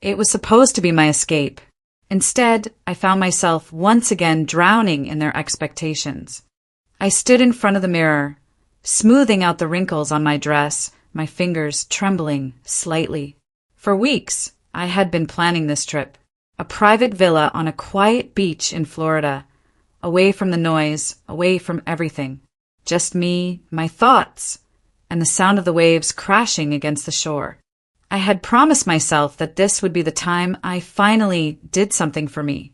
It was supposed to be my escape. Instead, I found myself once again drowning in their expectations. I stood in front of the mirror, smoothing out the wrinkles on my dress, my fingers trembling slightly. For weeks, I had been planning this trip. A private villa on a quiet beach in Florida, away from the noise, away from everything. Just me, my thoughts, and the sound of the waves crashing against the shore. I had promised myself that this would be the time I finally did something for me,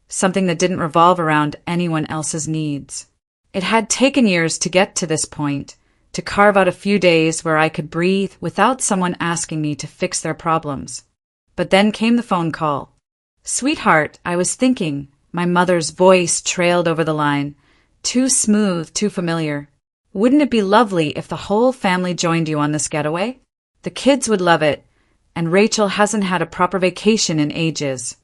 something that didn't revolve around anyone else's needs. It had taken years to get to this point, to carve out a few days where I could breathe without someone asking me to fix their problems. But then came the phone call. "Sweetheart, I was thinking," my mother's voice trailed over the line, too smooth, too familiar. "Wouldn't it be lovely if the whole family joined you on this getaway? The kids would love it, and Rachel hasn't had a proper vacation in ages."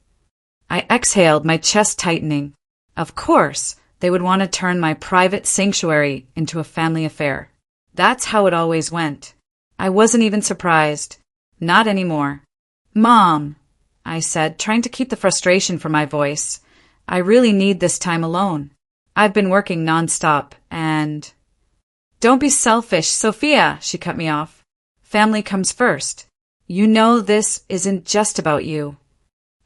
I exhaled, my chest tightening. Of course, they would want to turn my private sanctuary into a family affair. That's how it always went. I wasn't even surprised. Not anymore. "Mom," I said, trying to keep the frustration from my voice, "I really need this time alone. I've been working nonstop, and—" "Don't be selfish, Sophia," she cut me off. "Family comes first. You know this isn't just about you."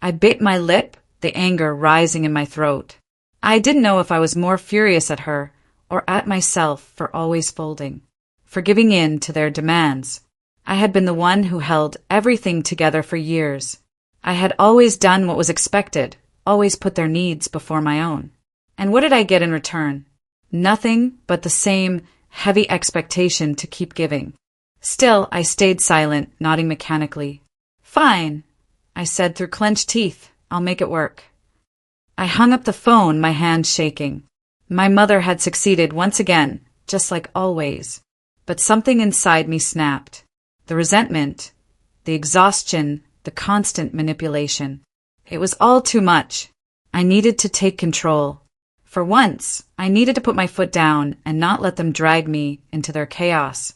I bit my lip, the anger rising in my throat. I didn't know if I was more furious at her or at myself for always folding, for giving in to their demands. I had been the one who held everything together for years. I had always done what was expected, always put their needs before my own. And what did I get in return? Nothing but the same heavy expectation to keep giving. Still, I stayed silent, nodding mechanically. "Fine," I said through clenched teeth. "I'll make it work." I hung up the phone, my hands shaking. My mother had succeeded once again, just like always. But something inside me snapped. The resentment, the exhaustion, the constant manipulation. It was all too much. I needed to take control. For once, I needed to put my foot down and not let them drag me into their chaos.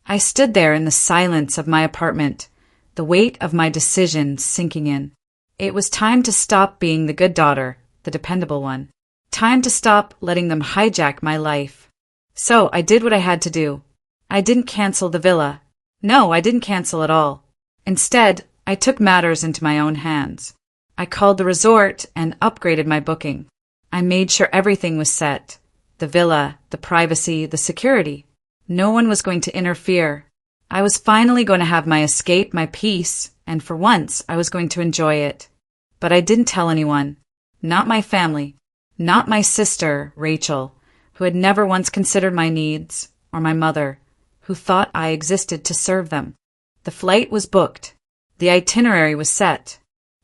I stood there in the silence of my apartment, the weight of my decision sinking in. It was time to stop being the good daughter, the dependable one. Time to stop letting them hijack my life. So I did what I had to do. I didn't cancel the villa. No, I didn't cancel at all. Instead, I took matters into my own hands. I called the resort and upgraded my booking. I made sure everything was set. The villa, the privacy, the security. No one was going to interfere. I was finally going to have my escape, my peace, and for once I was going to enjoy it. But I didn't tell anyone. Not my family. Not my sister, Rachel, who had never once considered my needs, or my mother, who thought I existed to serve them. The flight was booked. The itinerary was set.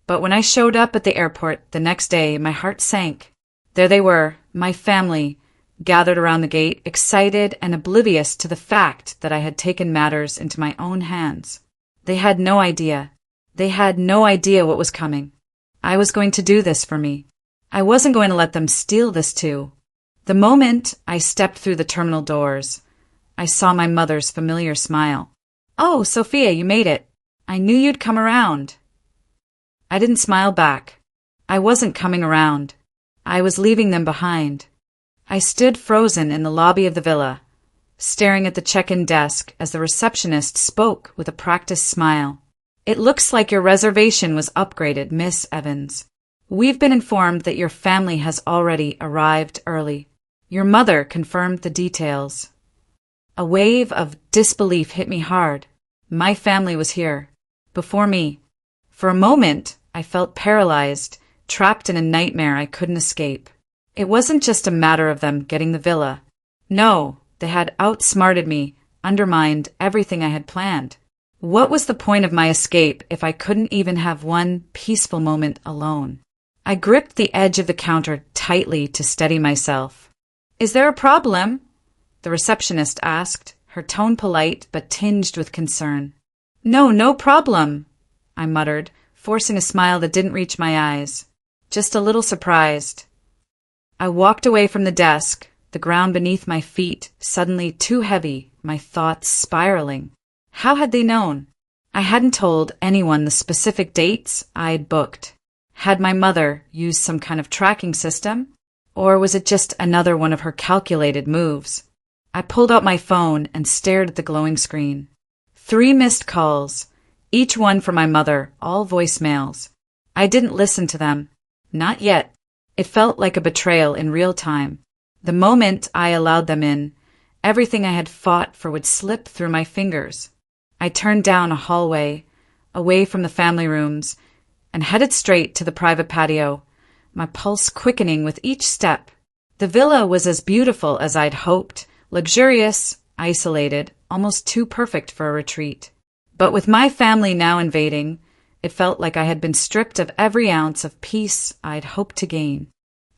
But when I showed up at the airport the next day, my heart sank. There they were, my family, gathered around the gate, excited and oblivious to the fact that I had taken matters into my own hands. They had no idea. They had no idea what was coming. I was going to do this for me. I wasn't going to let them steal this too. The moment I stepped through the terminal doors, I saw my mother's familiar smile. "Oh, Sophia, you made it. I knew you'd come around." I didn't smile back. I wasn't coming around. I was leaving them behind. I stood frozen in the lobby of the villa, staring at the check-in desk as the receptionist spoke with a practiced smile. "It looks like your reservation was upgraded, Miss Evans. We've been informed that your family has already arrived early. Your mother confirmed the details." A wave of disbelief hit me hard. My family was here, before me. For a moment, I felt paralyzed, trapped in a nightmare I couldn't escape. It wasn't just a matter of them getting the villa. No, they had outsmarted me, undermined everything I had planned. What was the point of my escape if I couldn't even have one peaceful moment alone? I gripped the edge of the counter tightly to steady myself. "Is there a problem?" the receptionist asked, her tone polite but tinged with concern. No problem," I muttered, forcing a smile that didn't reach my eyes. Just a little surprised. I walked away from the desk, the ground beneath my feet suddenly too heavy, my thoughts spiraling. How had they known? I hadn't told anyone the specific dates I'd booked. Had my mother used some kind of tracking system? Or was it just another one of her calculated moves? I pulled out my phone and stared at the glowing screen. 3 missed calls, each one from my mother, all voicemails. I didn't listen to them. Not yet. It felt like a betrayal in real time. The moment I allowed them in, everything I had fought for would slip through my fingers. I turned down a hallway, away from the family rooms, and headed straight to the private patio, my pulse quickening with each step. The villa was as beautiful as I'd hoped, luxurious, isolated, almost too perfect for a retreat. But with my family now invading, it felt like I had been stripped of every ounce of peace I'd hoped to gain.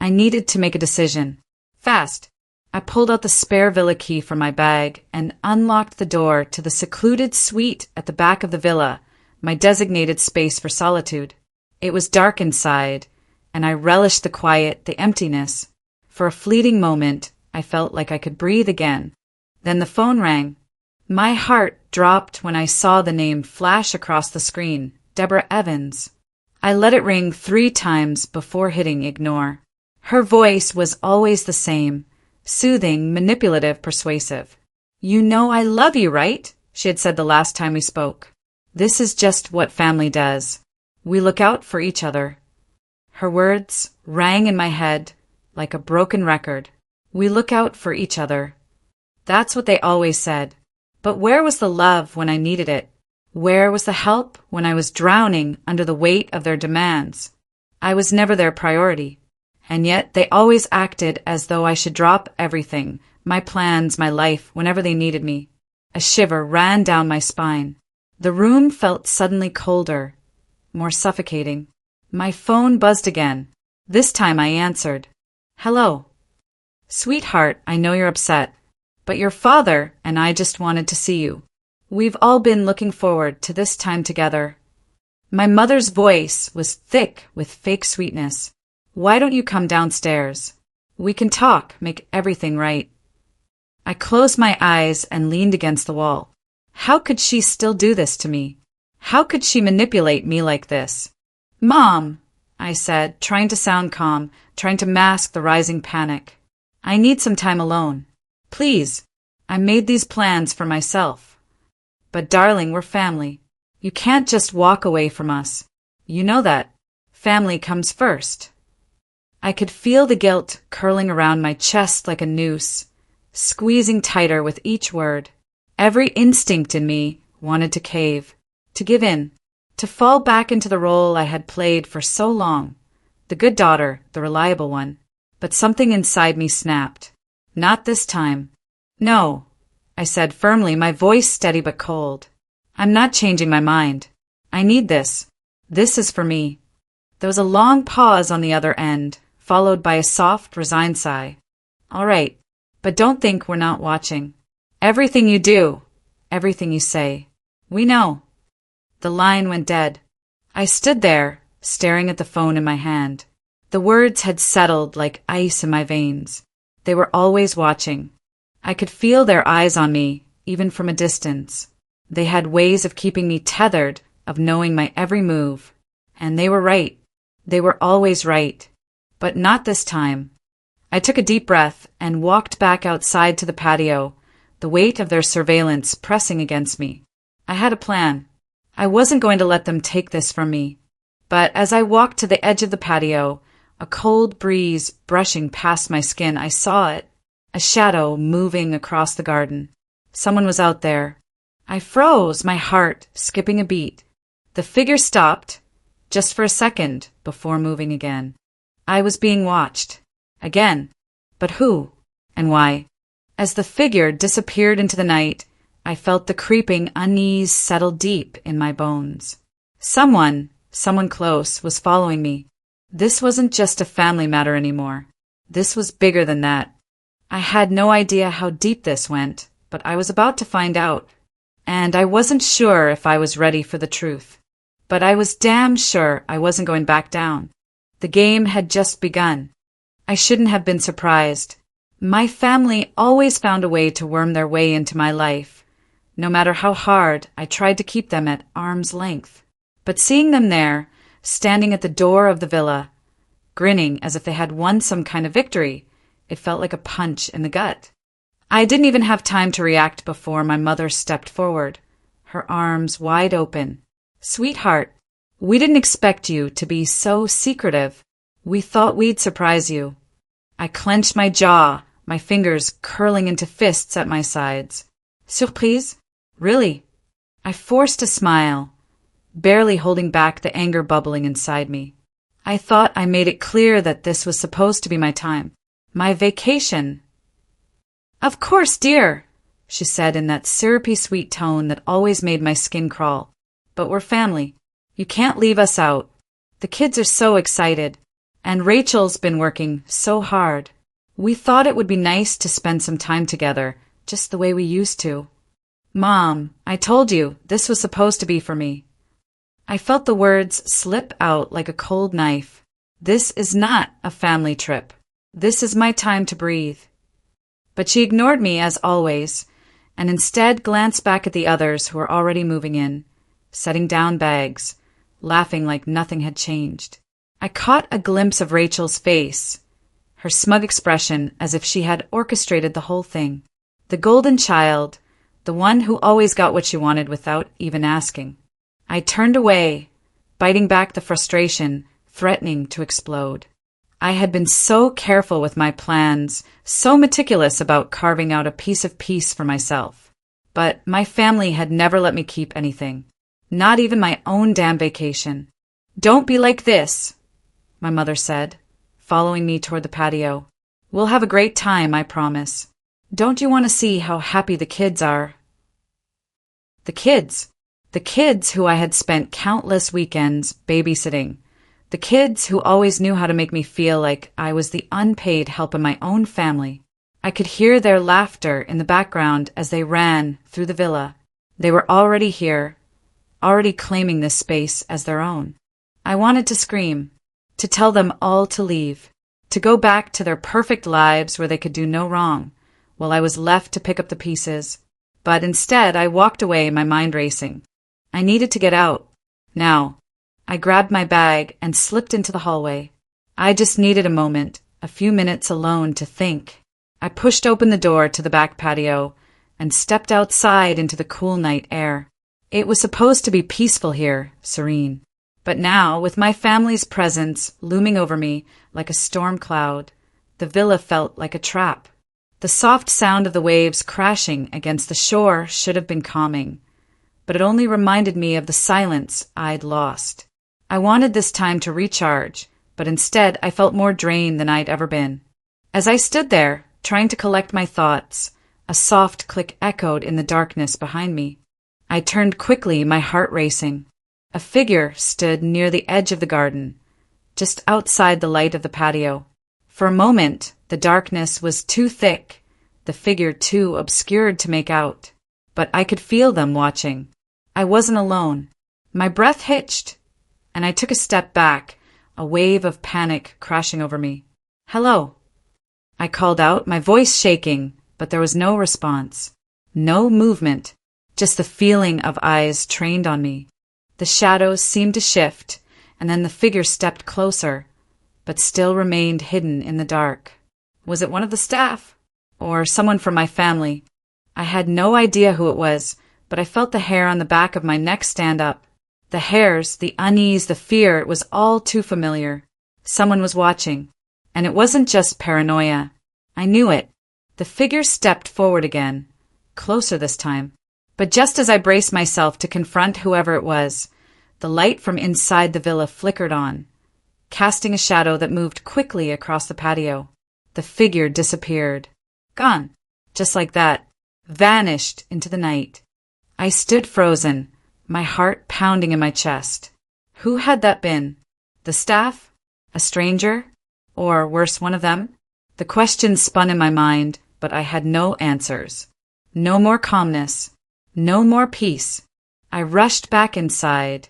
I needed to make a decision. Fast. I pulled out the spare villa key from my bag and unlocked the door to the secluded suite at the back of the villa, my designated space for solitude. It was dark inside, and I relished the quiet, the emptiness. For a fleeting moment, I felt like I could breathe again. Then the phone rang. My heart dropped when I saw the name flash across the screen, Deborah Evans. I let it ring 3 times before hitting ignore. Her voice was always the same, soothing, manipulative, persuasive. "You know I love you, right?" she had said the last time we spoke. "This is just what family does. We look out for each other." Her words rang in my head like a broken record. We look out for each other. That's what they always said. But where was the love when I needed it? Where was the help when I was drowning under the weight of their demands? I was never their priority. And yet they always acted as though I should drop everything, my plans, my life, whenever they needed me. A shiver ran down my spine. The room felt suddenly colder, more suffocating. My phone buzzed again. This time I answered. "Hello." "Sweetheart, I know you're upset, but your father and I just wanted to see you. We've all been looking forward to this time together." My mother's voice was thick with fake sweetness. "Why don't you come downstairs? We can talk, make everything right." I closed my eyes and leaned against the wall. How could she still do this to me? How could she manipulate me like this? "Mom," I said, trying to sound calm, trying to mask the rising panic. "I need some time alone. Please. I made these plans for myself." "But darling, we're family. You can't just walk away from us. You know that. Family comes first." I could feel the guilt curling around my chest like a noose, squeezing tighter with each word. Every instinct in me wanted to cave, to give in, to fall back into the role I had played for so long, the good daughter, the reliable one. But something inside me snapped. "Not this time." "No," I said firmly, my voice steady but cold. "I'm not changing my mind. I need this. This is for me." There was a long pause on the other end, followed by a soft, resigned sigh. "All right, but don't think we're not watching. Everything you do, everything you say, we know." The line went dead. I stood there, staring at the phone in my hand. The words had settled like ice in my veins. They were always watching. I could feel their eyes on me, even from a distance. They had ways of keeping me tethered, of knowing my every move. And they were right. They were always right. But not this time. I took a deep breath and walked back outside to the patio, the weight of their surveillance pressing against me. I had a plan. I wasn't going to let them take this from me. But as I walked to the edge of the patio, a cold breeze brushing past my skin, I saw it, a shadow moving across the garden. Someone was out there. I froze, my heart skipping a beat. The figure stopped, just for a second, before moving again. I was being watched. Again. But who? And why? As the figure disappeared into the night, I felt the creeping unease settle deep in my bones. Someone close, was following me. This wasn't just a family matter anymore. This was bigger than that. I had no idea how deep this went, but I was about to find out. And I wasn't sure if I was ready for the truth. But I was damn sure I wasn't going back down. The game had just begun. I shouldn't have been surprised. My family always found a way to worm their way into my life. No matter how hard I tried to keep them at arm's length. But seeing them there, standing at the door of the villa, grinning as if they had won some kind of victory, it felt like a punch in the gut. I didn't even have time to react before my mother stepped forward, her arms wide open. "Sweetheart, we didn't expect you to be so secretive. We thought we'd surprise you." I clenched my jaw, my fingers curling into fists at my sides. "Surprise? Really?" I forced a smile, barely holding back the anger bubbling inside me. I thought I made it clear that this was supposed to be my time, my vacation. "Of course, dear," she said in that syrupy sweet tone that always made my skin crawl. "But we're family. You can't leave us out. The kids are so excited, and Rachel's been working so hard. We thought it would be nice to spend some time together, just the way we used to." "Mom, I told you, this was supposed to be for me." I felt the words slip out like a cold knife. This is not a family trip. This is my time to breathe. But she ignored me as always, and instead glanced back at the others who were already moving in, setting down bags, laughing like nothing had changed. I caught a glimpse of Rachel's face, her smug expression as if she had orchestrated the whole thing. The golden child, the one who always got what she wanted without even asking. I turned away, biting back the frustration, threatening to explode. I had been so careful with my plans, so meticulous about carving out a piece of peace for myself. But my family had never let me keep anything, not even my own damn vacation. "Don't be like this," my mother said, following me toward the patio. "We'll have a great time, I promise. Don't you want to see how happy the kids are?" The kids who I had spent countless weekends babysitting. The kids who always knew how to make me feel like I was the unpaid help in my own family. I could hear their laughter in the background as they ran through the villa. They were already here, already claiming this space as their own. I wanted to scream, to tell them all to leave, to go back to their perfect lives where they could do no wrong, while I was left to pick up the pieces. But instead, I walked away, my mind racing. I needed to get out. Now, I grabbed my bag and slipped into the hallway. I just needed a moment, a few minutes alone to think. I pushed open the door to the back patio and stepped outside into the cool night air. It was supposed to be peaceful here, serene. But now, with my family's presence looming over me like a storm cloud, the villa felt like a trap. The soft sound of the waves crashing against the shore should have been calming, but it only reminded me of the silence I'd lost. I wanted this time to recharge, but instead I felt more drained than I'd ever been. As I stood there, trying to collect my thoughts, a soft click echoed in the darkness behind me. I turned quickly, my heart racing. A figure stood near the edge of the garden, just outside the light of the patio. For a moment, the darkness was too thick, the figure too obscured to make out, but I could feel them watching. I wasn't alone. My breath hitched, and I took a step back, a wave of panic crashing over me. "Hello," I called out, my voice shaking, but there was no response. No movement, just the feeling of eyes trained on me. The shadows seemed to shift, and then the figure stepped closer, but still remained hidden in the dark. Was it one of the staff? Or someone from my family? I had no idea who it was, but I felt the hair on the back of my neck stand up. The hairs, the unease, the fear, it was all too familiar. Someone was watching. And it wasn't just paranoia. I knew it. The figure stepped forward again, closer this time. But just as I braced myself to confront whoever it was, the light from inside the villa flickered on, casting a shadow that moved quickly across the patio. The figure disappeared. Gone. Just like that. Vanished into the night. I stood frozen, my heart pounding in my chest. Who had that been? The staff? A stranger? Or worse, one of them? The questions spun in my mind, but I had no answers. No more calmness. No more peace. I rushed back inside,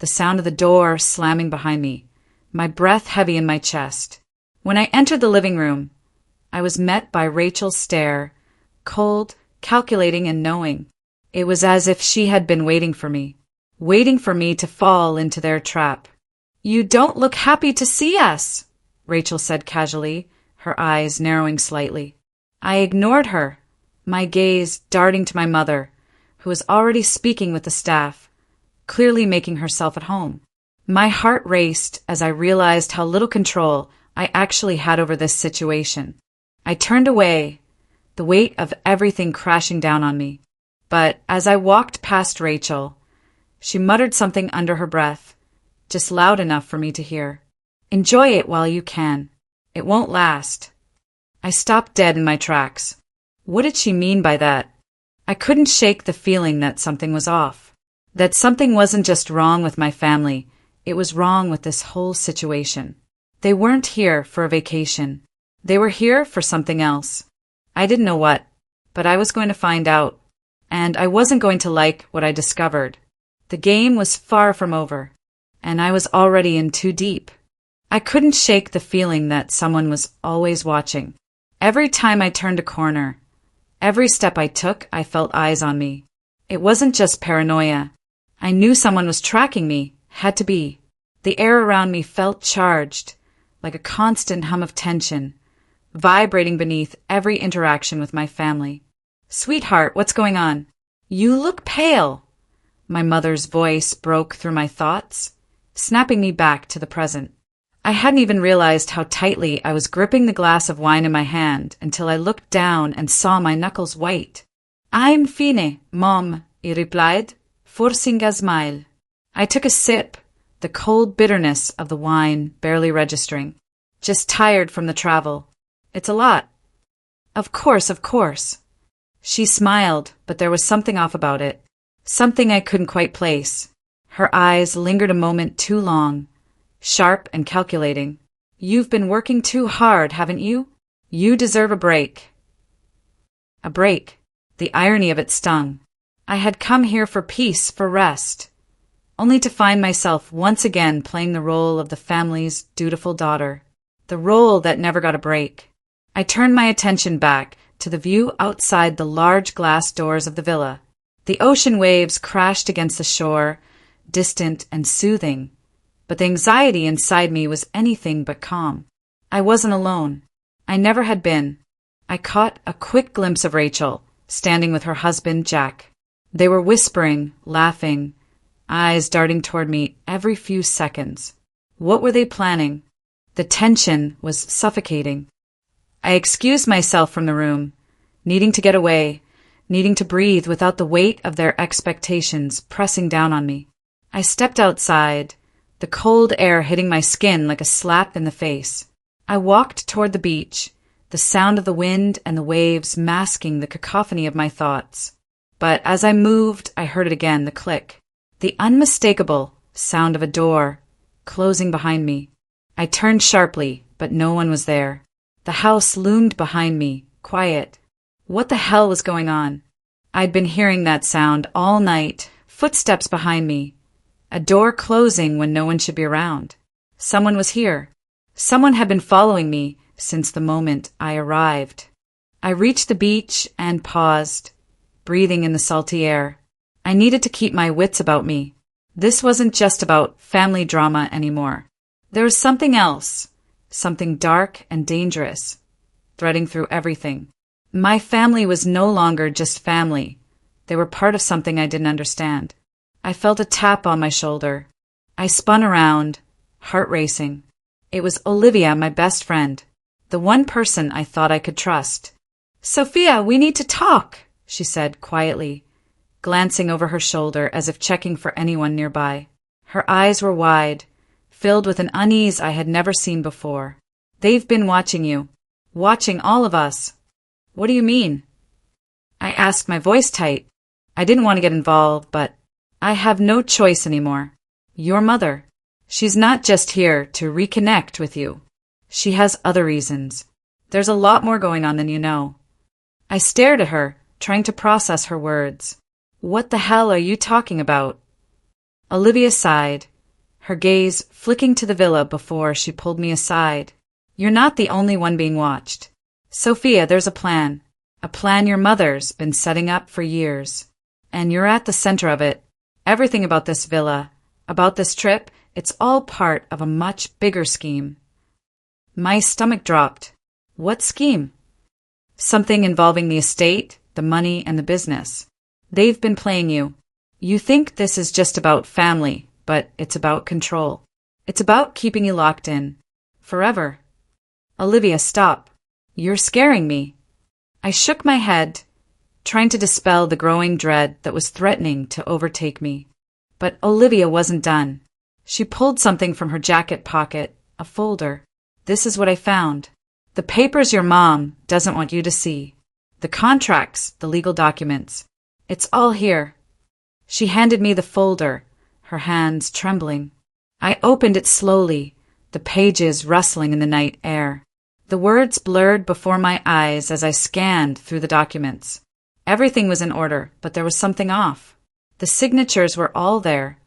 the sound of the door slamming behind me, my breath heavy in my chest. When I entered the living room, I was met by Rachel's stare, cold, calculating, and knowing. It was as if she had been waiting for me to fall into their trap. "You don't look happy to see us," Rachel said casually, her eyes narrowing slightly. I ignored her, my gaze darting to my mother, who was already speaking with the staff, clearly making herself at home. My heart raced as I realized how little control I actually had over this situation. I turned away, the weight of everything crashing down on me. But as I walked past Rachel, she muttered something under her breath, just loud enough for me to hear. "Enjoy it while you can. It won't last." I stopped dead in my tracks. What did she mean by that? I couldn't shake the feeling that something was off. That something wasn't just wrong with my family, it was wrong with this whole situation. They weren't here for a vacation. They were here for something else. I didn't know what, but I was going to find out. And I wasn't going to like what I discovered. The game was far from over, and I was already in too deep. I couldn't shake the feeling that someone was always watching. Every time I turned a corner, every step I took, I felt eyes on me. It wasn't just paranoia. I knew someone was tracking me, had to be. The air around me felt charged, like a constant hum of tension, vibrating beneath every interaction with my family. "Sweetheart, what's going on? You look pale." My mother's voice broke through my thoughts, snapping me back to the present. I hadn't even realized how tightly I was gripping the glass of wine in my hand until I looked down and saw my knuckles white. "I'm fine, Mom," he replied, forcing a smile. I took a sip, the cold bitterness of the wine barely registering. "Just tired from the travel. It's a lot." Of course. She smiled, but there was something off about it. Something I couldn't quite place. Her eyes lingered a moment too long, sharp and calculating. "You've been working too hard, haven't you? You deserve a break." A break. The irony of it stung. I had come here for peace, for rest, only to find myself once again playing the role of the family's dutiful daughter, the role that never got a break. I turned my attention back to the view outside the large glass doors of the villa. The ocean waves crashed against the shore, distant and soothing, but the anxiety inside me was anything but calm. I wasn't alone. I never had been. I caught a quick glimpse of Rachel, standing with her husband, Jack. They were whispering, laughing, eyes darting toward me every few seconds. What were they planning? The tension was suffocating. I excused myself from the room, needing to get away, needing to breathe without the weight of their expectations pressing down on me. I stepped outside, the cold air hitting my skin like a slap in the face. I walked toward the beach, the sound of the wind and the waves masking the cacophony of my thoughts. But as I moved, I heard it again, the click, the unmistakable sound of a door closing behind me. I turned sharply, but no one was there. The house loomed behind me, quiet. What the hell was going on? I'd been hearing that sound all night, footsteps behind me, a door closing when no one should be around. Someone was here. Someone had been following me since the moment I arrived. I reached the beach and paused, breathing in the salty air. I needed to keep my wits about me. This wasn't just about family drama anymore. There was something else, something dark and dangerous, threading through everything. My family was no longer just family. They were part of something I didn't understand. I felt a tap on my shoulder. I spun around, heart racing. It was Olivia, my best friend, the one person I thought I could trust. "Sophia, we need to talk," she said quietly, glancing over her shoulder as if checking for anyone nearby. Her eyes were wide, filled with an unease I had never seen before. "They've been watching you. Watching all of us." "What do you mean?" I asked, my voice tight. I didn't want to get involved, but I have no choice anymore. Your mother. She's not just here to reconnect with you. She has other reasons. There's a lot more going on than you know. I stared at her, trying to process her words. "What the hell are you talking about?" Olivia sighed, her gaze flicking to the villa before she pulled me aside. "You're not the only one being watched. Sophia, there's a plan your mother's been setting up for years. And you're at the center of it. Everything about this villa, about this trip, it's all part of a much bigger scheme. My stomach dropped. What scheme? Something involving the estate, the money, and the business. They've been playing you. You think this is just about family, but it's about control. It's about keeping you locked in. Forever. Olivia, stop. You're scaring me. I shook my head, trying to dispel the growing dread that was threatening to overtake me. But Olivia wasn't done. She pulled something from her jacket pocket, a folder. This is what I found. The papers your mom doesn't want you to see. The contracts, the legal documents. It's all here. She handed me the folder, her hands trembling. I opened it slowly, the pages rustling in the night air. The words blurred before my eyes as I scanned through the documents. Everything was in order, but there was something off. The signatures were all there.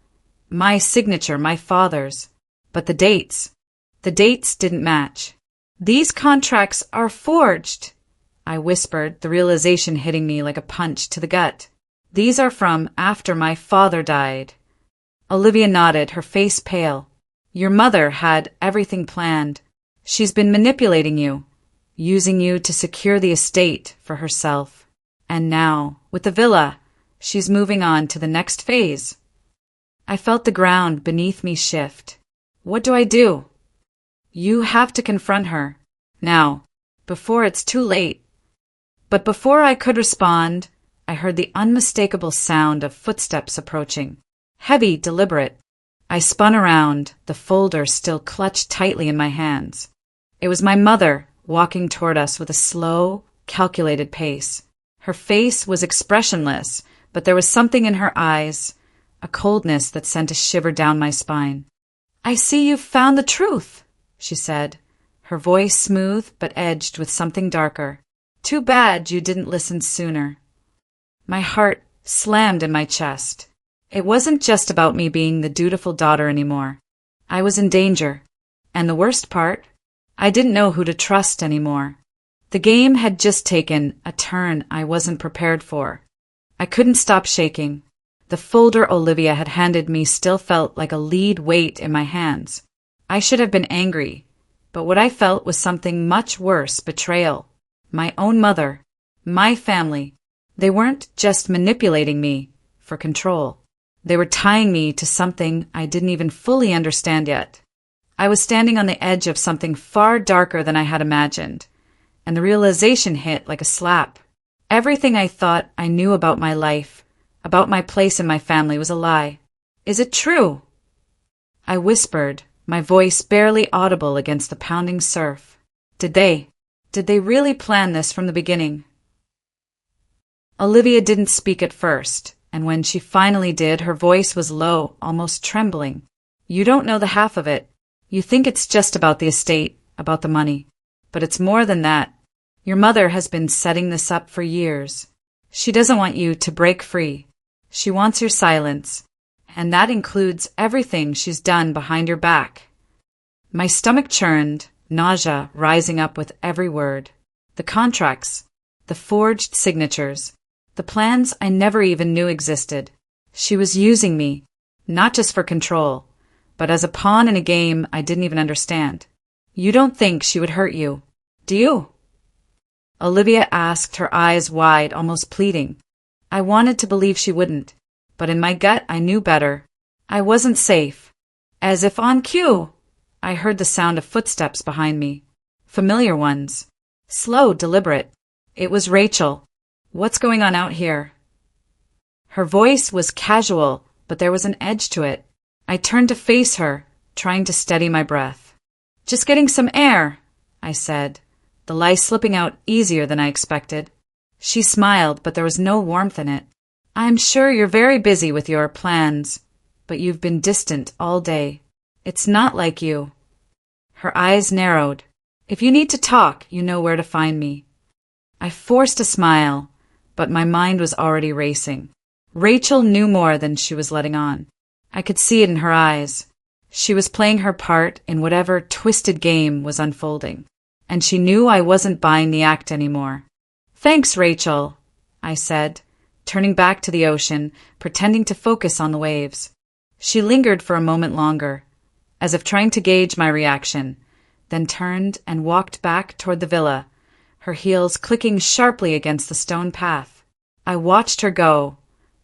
My signature, my father's. But the dates didn't match. These contracts are forged, I whispered, the realization hitting me like a punch to the gut. These are from after my father died. Olivia nodded, her face pale. Your mother had everything planned. She's been manipulating you, using you to secure the estate for herself. And now, with the villa, she's moving on to the next phase. I felt the ground beneath me shift. What do I do? You have to confront her. Now, before it's too late. But before I could respond, I heard the unmistakable sound of footsteps approaching. Heavy, deliberate. I spun around, the folder still clutched tightly in my hands. It was my mother, walking toward us with a slow, calculated pace. Her face was expressionless, but there was something in her eyes, a coldness that sent a shiver down my spine. I see you've found the truth, she said, her voice smooth but edged with something darker. Too bad you didn't listen sooner. My heart slammed in my chest. It wasn't just about me being the dutiful daughter anymore. I was in danger. And the worst part? I didn't know who to trust anymore. The game had just taken a turn I wasn't prepared for. I couldn't stop shaking. The folder Olivia had handed me still felt like a lead weight in my hands. I should have been angry, but what I felt was something much worse, betrayal. My own mother, my family. They weren't just manipulating me for control. They were tying me to something I didn't even fully understand yet. I was standing on the edge of something far darker than I had imagined, and the realization hit like a slap. Everything I thought I knew about my life, about my place in my family, was a lie. Is it true? I whispered, my voice barely audible against the pounding surf. Did they really plan this from the beginning? Olivia didn't speak at first, and when she finally did, her voice was low, almost trembling. You don't know the half of it. You think it's just about the estate, about the money. But it's more than that. Your mother has been setting this up for years. She doesn't want you to break free. She wants your silence, and that includes everything she's done behind your back. My stomach churned, nausea rising up with every word. The contracts, the forged signatures, the plans I never even knew existed. She was using me, not just for control, but as a pawn in a game I didn't even understand. You don't think she would hurt you, do you? Olivia asked, her eyes wide, almost pleading. I wanted to believe she wouldn't, but in my gut I knew better. I wasn't safe. As if on cue, I heard the sound of footsteps behind me. Familiar ones. Slow, deliberate. It was Rachel. What's going on out here? Her voice was casual, but there was an edge to it. I turned to face her, trying to steady my breath. Just getting some air, I said, the lie slipping out easier than I expected. She smiled, but there was no warmth in it. I'm sure you're very busy with your plans, but you've been distant all day. It's not like you. Her eyes narrowed. If you need to talk, you know where to find me. I forced a smile, but my mind was already racing. Rachel knew more than she was letting on. I could see it in her eyes. She was playing her part in whatever twisted game was unfolding, and she knew I wasn't buying the act anymore. Thanks, Rachel, I said, turning back to the ocean, pretending to focus on the waves. She lingered for a moment longer, as if trying to gauge my reaction, then turned and walked back toward the villa, her heels clicking sharply against the stone path. I watched her go,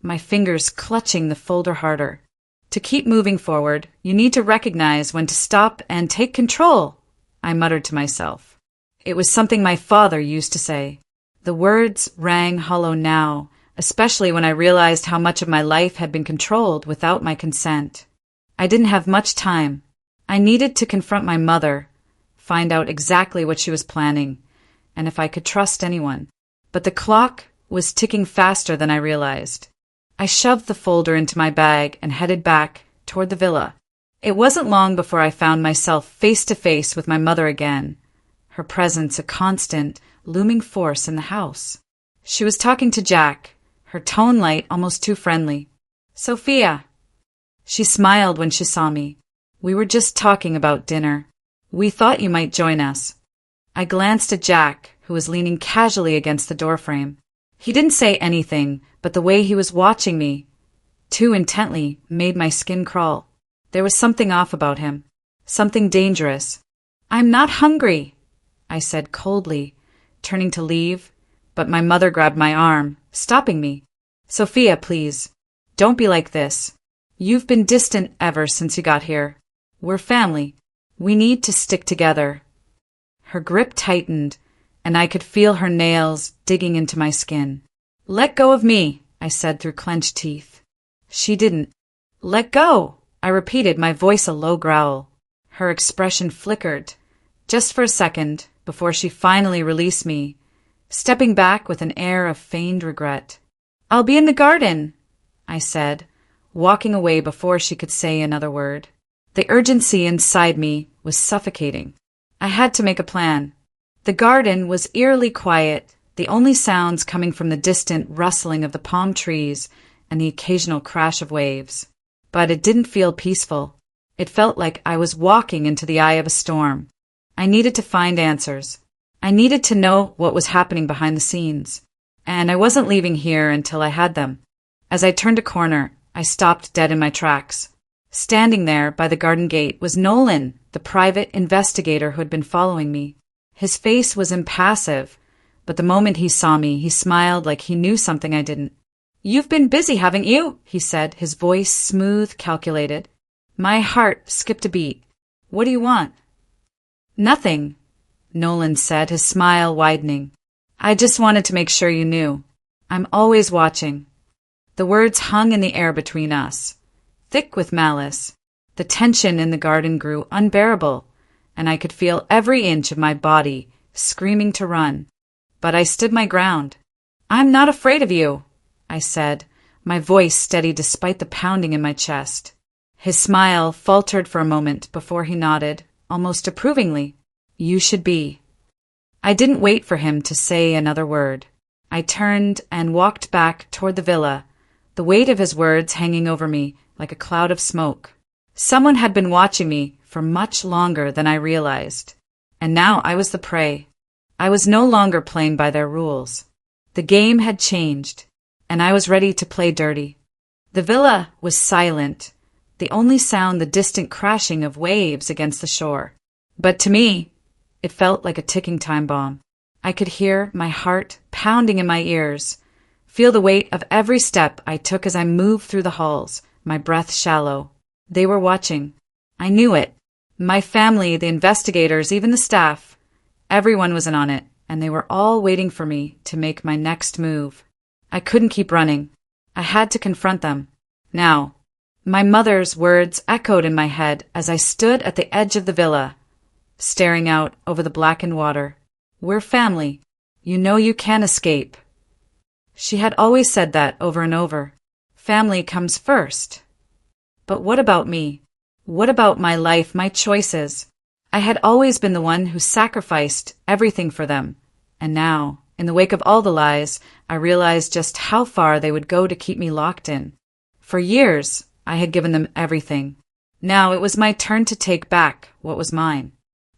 my fingers clutching the folder harder. To keep moving forward, you need to recognize when to stop and take control, I muttered to myself. It was something my father used to say. The words rang hollow now, especially when I realized how much of my life had been controlled without my consent. I didn't have much time. I needed to confront my mother, find out exactly what she was planning, and if I could trust anyone. But the clock was ticking faster than I realized. I shoved the folder into my bag and headed back toward the villa. It wasn't long before I found myself face to face with my mother again, her presence a constant, looming force in the house. She was talking to Jack, her tone light, almost too friendly. "Sophia." She smiled when she saw me. "We were just talking about dinner. We thought you might join us." I glanced at Jack, who was leaning casually against the doorframe. He didn't say anything, but the way he was watching me, too intently, made my skin crawl. There was something off about him, something dangerous. "I'm not hungry," I said coldly, turning to leave, but my mother grabbed my arm, stopping me. "Sophia, please, don't be like this. You've been distant ever since you got here. We're family. We need to stick together." Her grip tightened, and I could feel her nails digging into my skin. "Let go of me," I said through clenched teeth. She didn't. "Let go," I repeated, my voice a low growl. Her expression flickered, just for a second, before she finally released me, stepping back with an air of feigned regret. "I'll be in the garden," I said, walking away before she could say another word. The urgency inside me was suffocating. I had to make a plan. The garden was eerily quiet, the only sounds coming from the distant rustling of the palm trees and the occasional crash of waves. But it didn't feel peaceful. It felt like I was walking into the eye of a storm. I needed to find answers. I needed to know what was happening behind the scenes. And I wasn't leaving here until I had them. As I turned a corner, I stopped dead in my tracks. Standing there by the garden gate was Nolan, the private investigator who had been following me. His face was impassive, but the moment he saw me, he smiled like he knew something I didn't. "You've been busy, haven't you?" he said, his voice smooth, calculated. My heart skipped a beat. "What do you want?" "Nothing," Nolan said, his smile widening. "I just wanted to make sure you knew. I'm always watching." The words hung in the air between us, thick with malice. The tension in the garden grew unbearable, and I could feel every inch of my body screaming to run. But I stood my ground. "I'm not afraid of you," I said, my voice steady despite the pounding in my chest. His smile faltered for a moment before he nodded, almost approvingly. "You should be." I didn't wait for him to say another word. I turned and walked back toward the villa, the weight of his words hanging over me like a cloud of smoke. Someone had been watching me for much longer than I realized, and now I was the prey. I was no longer playing by their rules. The game had changed, and I was ready to play dirty. The villa was silent, the only sound the distant crashing of waves against the shore. But to me, it felt like a ticking time bomb. I could hear my heart pounding in my ears, feel the weight of every step I took as I moved through the halls, my breath shallow. They were watching. I knew it. My family, the investigators, even the staff. Everyone was in on it, and they were all waiting for me to make my next move. I couldn't keep running. I had to confront them. Now. My mother's words echoed in my head as I stood at the edge of the villa, staring out over the blackened water. "We're family. You know you can't escape." She had always said that over and over. Family comes first. But what about me? What about my life, my choices? I had always been the one who sacrificed everything for them. And now, in the wake of all the lies, I realized just how far they would go to keep me locked in. For years, I had given them everything. Now it was my turn to take back what was mine.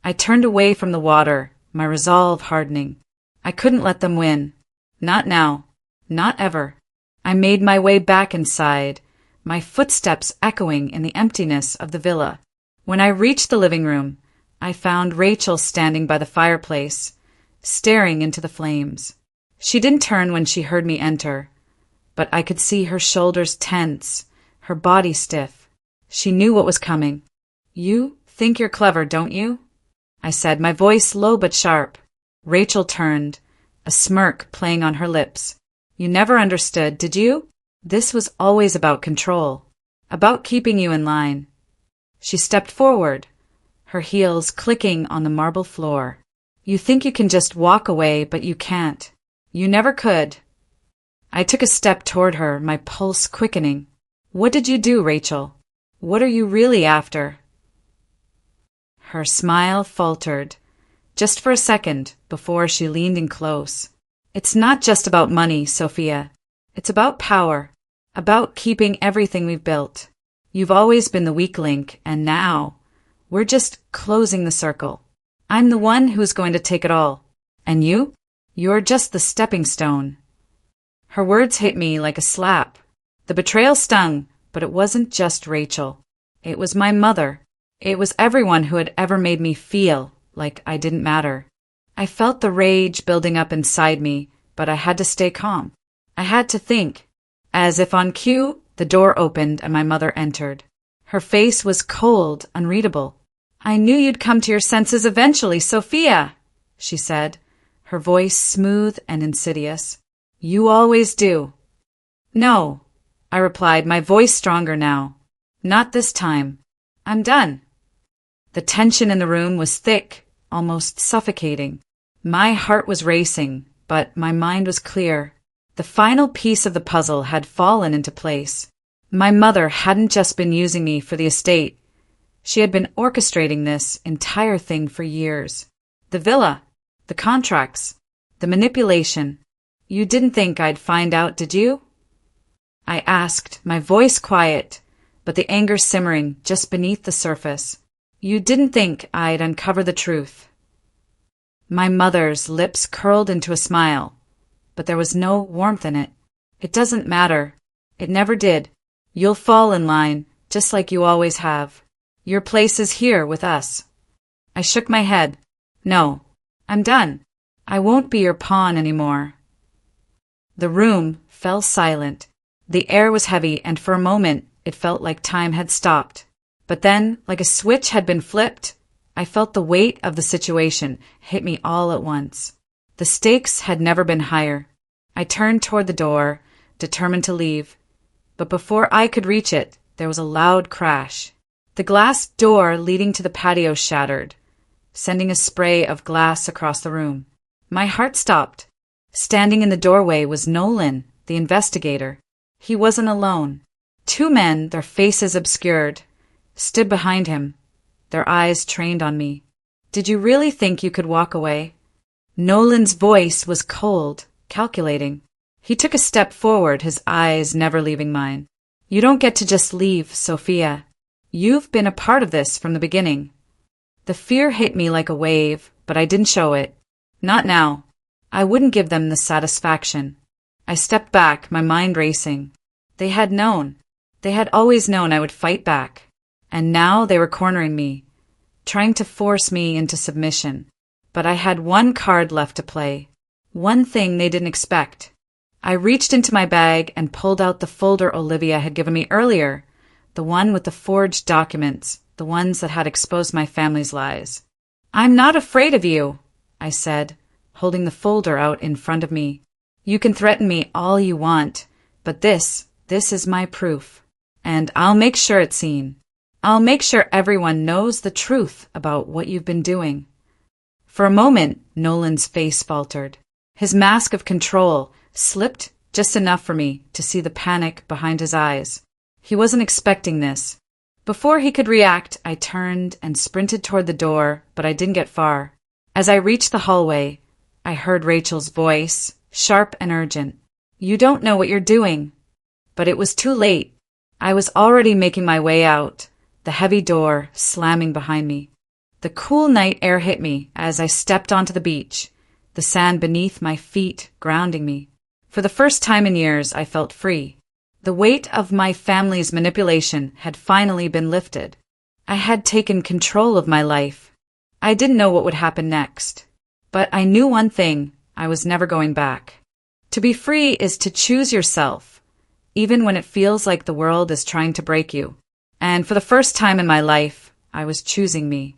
I turned away from the water, my resolve hardening. I couldn't let them win. Not now. Not ever. I made my way back inside, my footsteps echoing in the emptiness of the villa. When I reached the living room, I found Rachel standing by the fireplace, staring into the flames. She didn't turn when she heard me enter, but I could see her shoulders tense, her body stiff. She knew what was coming. "You think you're clever, don't you?" I said, my voice low but sharp. Rachel turned, a smirk playing on her lips. "You never understood, did you? This was always about control, about keeping you in line." She stepped forward, her heels clicking on the marble floor. "You think you can just walk away, but you can't. You never could." I took a step toward her, my pulse quickening. "What did you do, Rachel? What are you really after?" Her smile faltered, just for a second, before she leaned in close. "It's not just about money, Sophia. It's about power, about keeping everything we've built. You've always been the weak link, and now we're just closing the circle. I'm the one who's going to take it all. And you're just the stepping stone." Her words hit me like a slap. The betrayal stung, but it wasn't just Rachel. It was my mother. It was everyone who had ever made me feel like I didn't matter. I felt the rage building up inside me, but I had to stay calm. I had to think. As if on cue, the door opened and my mother entered. Her face was cold, unreadable. "I knew you'd come to your senses eventually, Sophia," she said, her voice smooth and insidious. "You always do." "No," I replied, my voice stronger now. "Not this time. I'm done." The tension in the room was thick, almost suffocating. My heart was racing, but my mind was clear. The final piece of the puzzle had fallen into place. My mother hadn't just been using me for the estate. She had been orchestrating this entire thing for years. The villa, the contracts, the manipulation. "You didn't think I'd find out, did you?" I asked, my voice quiet, but the anger simmering just beneath the surface. "You didn't think I'd uncover the truth?" My mother's lips curled into a smile, but there was no warmth in it. "It doesn't matter. It never did. You'll fall in line, just like you always have. Your place is here with us." I shook my head. "No, I'm done. I won't be your pawn anymore." The room fell silent. The air was heavy, and for a moment it felt like time had stopped. But then, like a switch had been flipped, I felt the weight of the situation hit me all at once. The stakes had never been higher. I turned toward the door, determined to leave. But before I could reach it, there was a loud crash. The glass door leading to the patio shattered, sending a spray of glass across the room. My heart stopped. Standing in the doorway was Nolan, the investigator. He wasn't alone. Two men, their faces obscured, stood behind him, their eyes trained on me. "Did you really think you could walk away?" Nolan's voice was cold, calculating. He took a step forward, his eyes never leaving mine. "You don't get to just leave, Sophia. You've been a part of this from the beginning." The fear hit me like a wave, but I didn't show it. Not now. I wouldn't give them the satisfaction. I stepped back, my mind racing. They had known. They had always known I would fight back. And now they were cornering me, trying to force me into submission. But I had one card left to play, one thing they didn't expect. I reached into my bag and pulled out the folder Olivia had given me earlier, the one with the forged documents, the ones that had exposed my family's lies. "I'm not afraid of you," I said, holding the folder out in front of me. "You can threaten me all you want, but this is my proof. And I'll make sure it's seen. I'll make sure everyone knows the truth about what you've been doing." For a moment, Nolan's face faltered. His mask of control slipped just enough for me to see the panic behind his eyes. He wasn't expecting this. Before he could react, I turned and sprinted toward the door, but I didn't get far. As I reached the hallway, I heard Rachel's voice, sharp and urgent. "You don't know what you're doing." But it was too late. I was already making my way out, the heavy door slamming behind me. The cool night air hit me as I stepped onto the beach, the sand beneath my feet grounding me. For the first time in years, I felt free. The weight of my family's manipulation had finally been lifted. I had taken control of my life. I didn't know what would happen next. But I knew one thing: I was never going back. To be free is to choose yourself, even when it feels like the world is trying to break you. And for the first time in my life, I was choosing me.